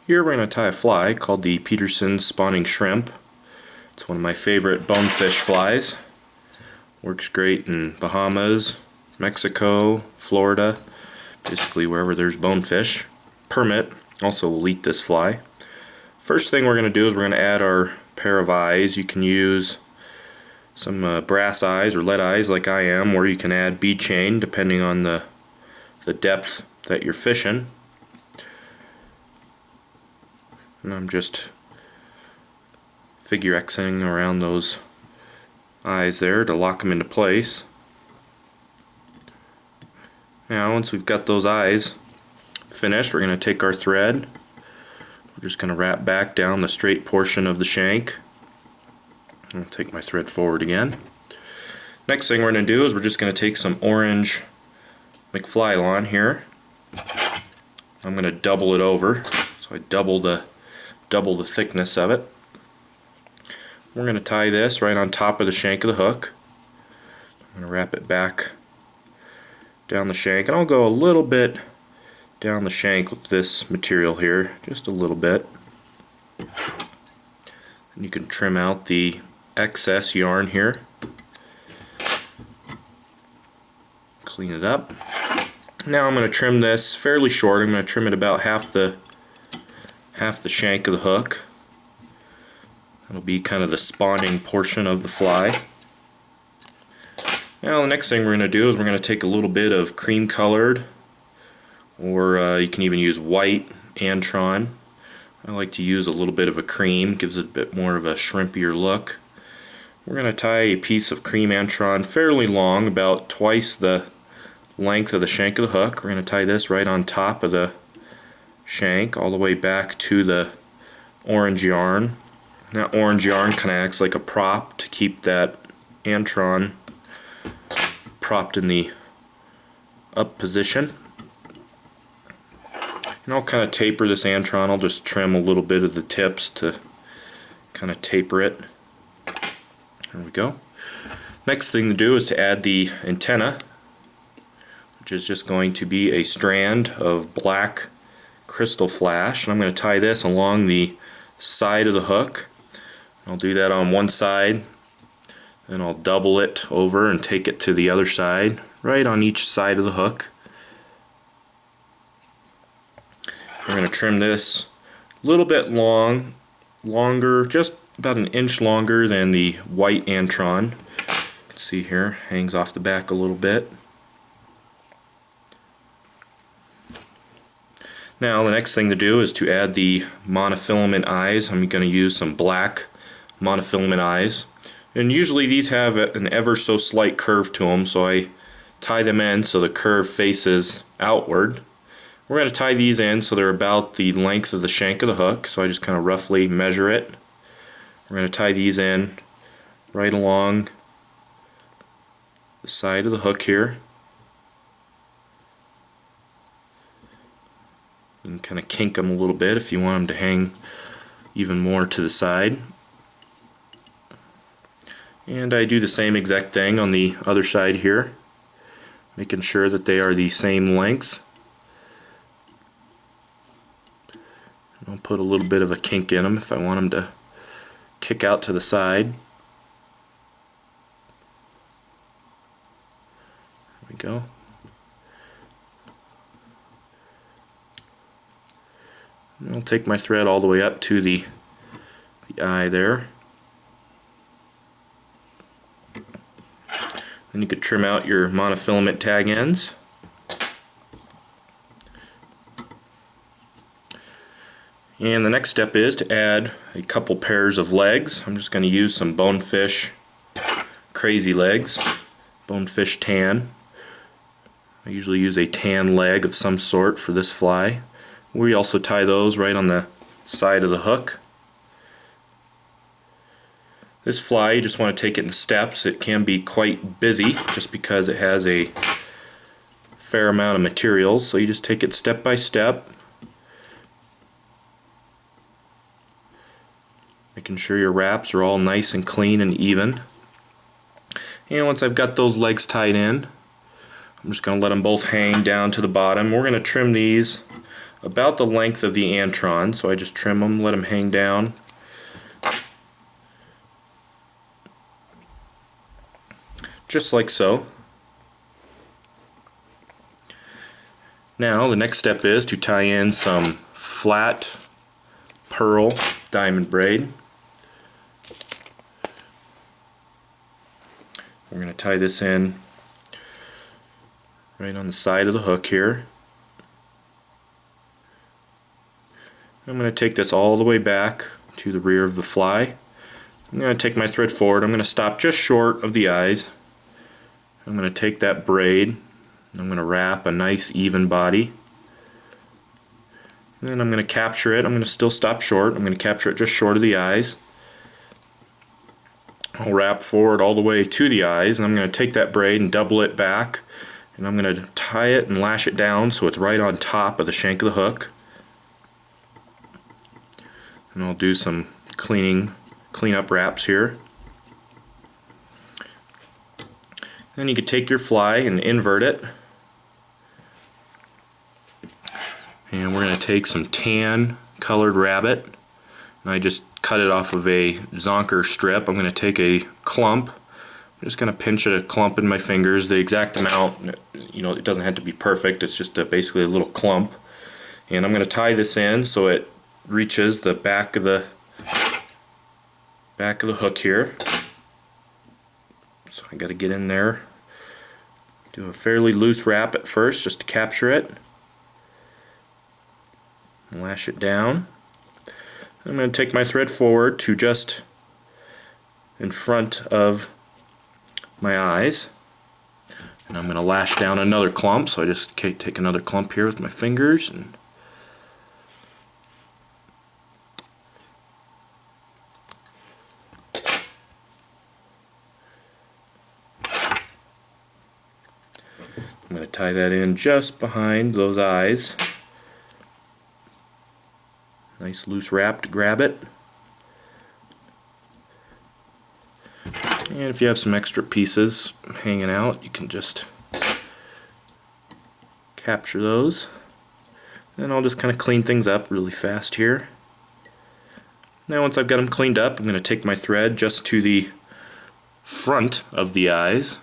Here we're going to tie a fly called the Peterson Spawning Shrimp. It's one of my favorite bonefish flies. Works great in Bahamas, Mexico, Florida, basically wherever there's bonefish. Permit also will eat this fly. First thing we're going to do is we're going to add our pair of eyes. You can use some brass eyes or lead eyes like I am, or you can add bead chain depending on the depth that you're fishing. And I'm just figure Xing around those eyes there to lock them into place. Now once we've got those eyes finished, we're going to take our thread. We're just going to wrap back down the straight portion of the shank. I'll take my thread forward again. Next thing we're going to do is we're just going to take some orange McFlylon here. I'm going to double it over, so I double the thickness of it. We're going to tie this right on top of the shank of the hook. I'm going to wrap it back down the shank, and I'll go a little bit down the shank with this material here, just a little bit. And you can trim out the excess yarn here. Clean it up. Now I'm going to trim this fairly short. I'm going to trim it about half the shank of the hook. That'll be kind of the spawning portion of the fly. Now the next thing we're going to do is we're going to take a little bit of cream colored, or you can even use white Antron. I like to use a little bit of a cream, gives it a bit more of a shrimpier look. We're going to tie a piece of cream Antron fairly long, about twice the length of the shank of the hook. We're going to tie this right on top of the shank all the way back to the orange yarn. That orange yarn kind of acts like a prop to keep that Antron propped in the up position. And I'll kind of taper this Antron. I'll just trim a little bit of the tips to kind of taper it. There we go. Next thing to do is to add the antenna, which is just going to be a strand of black Krystal flash. And I'm going to tie this along the side of the hook. I'll do that on one side, and I'll double it over and take it to the other side, right on each side of the hook. We're going to trim this a little bit longer, just about an inch longer than the white Antron. You can see here, hangs off the back a little bit. Now the next thing to do is to add the monofilament eyes. I'm going to use some black monofilament eyes. And usually these have an ever so slight curve to them, so I tie them in so the curve faces outward. We're going to tie these in so they're about the length of the shank of the hook, so I just kind of roughly measure it. We're going to tie these in right along the side of the hook here. You can kind of kink them a little bit if you want them to hang even more to the side. And I do the same exact thing on the other side here, making sure that they are the same length. I'll put a little bit of a kink in them if I want them to kick out to the side. There we go. And I'll take my thread all the way up to the eye there. Then you could trim out your monofilament tag ends. And the next step is to add a couple pairs of legs. I'm just going to use some Bonefish crazy legs, Bonefish tan. I usually use a tan leg of some sort for this fly. We also tie those right on the side of the hook. This fly, you just want to take it in steps. It can be quite busy just because it has a fair amount of materials, so you just take it step by step, making sure your wraps are all nice and clean and even. And once I've got those legs tied in, I'm just going to let them both hang down to the bottom. We're going to trim these about the length of the Antron, so I just trim them, let them hang down. Just like so. Now the next step is to tie in some flat pearl diamond braid. We're going to tie this in right on the side of the hook here. I'm going to take this all the way back to the rear of the fly. I'm going to take my thread forward. I'm going to stop just short of the eyes. I'm going to take that braid. I'm going to wrap a nice even body. And then I'm going to capture it. I'm going to still stop short. I'm going to capture it just short of the eyes. I'll wrap forward all the way to the eyes, and I'm going to take that braid and double it back, and I'm going to tie it and lash it down so it's right on top of the shank of the hook. And I'll do some cleanup wraps here. Then you could take your fly and invert it. And we're going to take some tan colored rabbit, and I just cut it off of a Zonker strip. I'm going to take a clump. I'm just going to pinch a clump in my fingers, the exact amount. You know, it doesn't have to be perfect. It's just basically a little clump. And I'm going to tie this in so it reaches the back of the hook here. So I got to get in there. Do a fairly loose wrap at first just to capture it. Lash it down. I'm going to take my thread forward to just in front of my eyes, and I'm going to lash down another clump. So I just take another clump here with my fingers, and I'm going to tie that in just behind those eyes. Nice loose wrap to grab it. And if you have some extra pieces hanging out, you can just capture those. And I'll just kind of clean things up really fast here. Now once I've got them cleaned up, I'm going to take my thread just to the front of the eyes.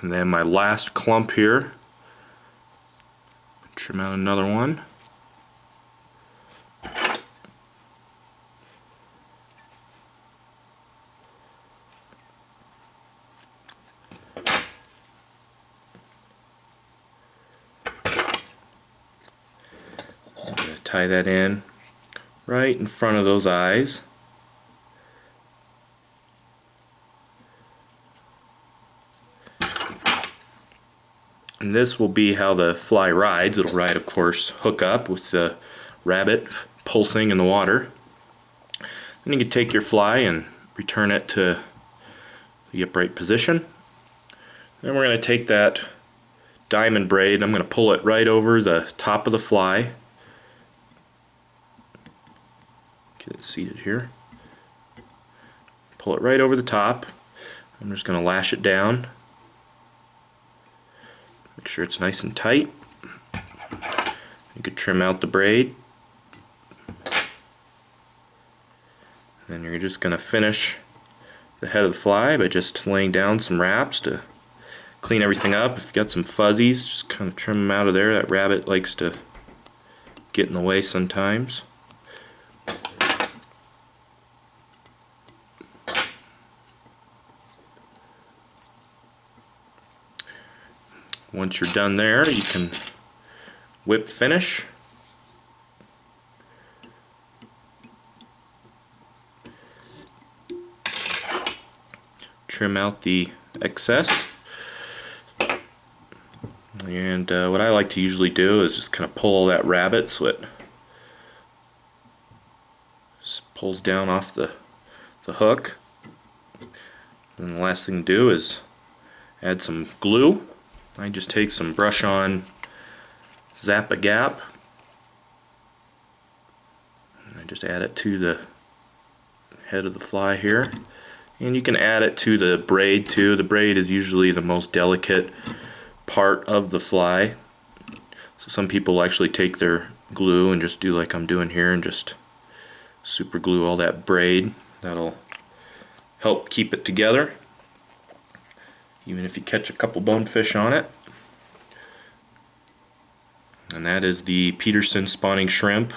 And then my last clump here, trim out another one. Tie that in right in front of those eyes. And this will be how the fly rides. It'll ride, of course, hook up with the rabbit pulsing in the water. Then you can take your fly and return it to the upright position. Then we're going to take that diamond braid. I'm going to pull it right over the top of the fly. Get it seated here. Pull it right over the top. I'm just going to lash it down. Make sure it's nice and tight. You could trim out the braid. Then you're just going to finish the head of the fly by just laying down some wraps to clean everything up. If you've got some fuzzies, just kind of trim them out of there. That rabbit likes to get in the way sometimes. Once you're done there, you can whip finish. Trim out the excess. And what I like to usually do is just kind of pull all that rabbit so it just pulls down off the hook. And the last thing to do is add some glue. I just take some brush on ZAP A GAP, and I just add it to the head of the fly here. And you can add it to the braid too. The braid is usually the most delicate part of the fly. So some people actually take their glue and just do like I'm doing here and just super glue all that braid. That'll help keep it together, even if you catch a couple bonefish on it. And that is the Peterson Spawning Shrimp.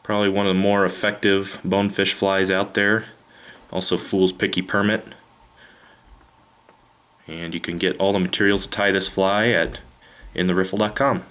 Probably one of the more effective bonefish flies out there. Also Fool's Picky Permit. And you can get all the materials to tie this fly at intheriffle.com.